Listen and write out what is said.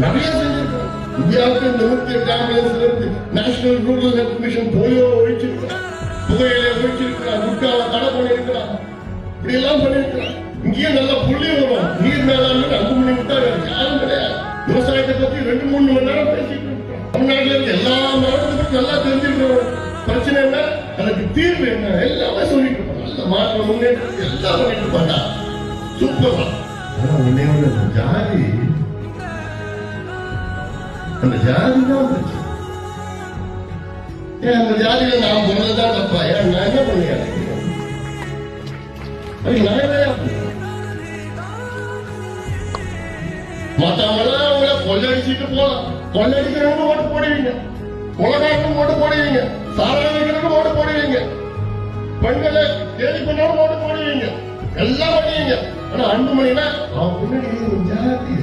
நிறைய செஞ்சிருக்கோம். இந்தியாவுக்கு இந்த 108 ஆம்புலன்ஸ்ல இருந்து national rural health mission polio ஒழிச்சிருக்கிறான், புகையில ஒழிச்சிருக்கிறான், குட்காவை தடை பண்ணிருக்கிறான், இப்படி எல்லாம் பண்ணிருக்கிறான். இங்கேயும் நல்லா புள்ளி வரும். நீர் மேலாண்மை 5 மணி விட்டா யாரும் கிடையாது. விவசாயத்தை பத்தி 2-3 மணி நேரம் பேசிட்டு இருக்கோம். தமிழ்நாட்டில இருந்து எல்லா மாவட்டத்துக்கும் நல்லா தெரிஞ்சிருக்கிறோம். பிரச்சனை என்ன, அதுக்கு தீர்வு என்ன, எல்லாமே சொல்லிட்டு இருப்போம். நல்ல மாற்றம் முன்னேற்றம் எல்லாம் பண்ணிட்டு இருப்பாங்க. சூப்பர். ஆனா உடனே ஜாதி, அந்த ஜாதி தான் பிரச்சனை. ஏன் அந்த ஜாதியில நான் போனதுதான் தப்பா? ஏன் நான் என்ன பண்ணியா? மத்தவங்களாம் அவங்கள கொள்ளடிச்சுட்டு போலாம். கொள்ளடிக்கிறவங்க ஓட்டு போடுவீங்க, கொலகாரனும் ஓட்டு போடுவீங்க, சாராயர்களுக்கும் ஓட்டு போடுவீங்க, பெண்களை தேடி கொண்டாலும் ஓட்டு போடுவீங்க, எல்லாம் பண்ணுவீங்க. ஆனா 2 மணினா அவன் பின்னாடி ஜாதி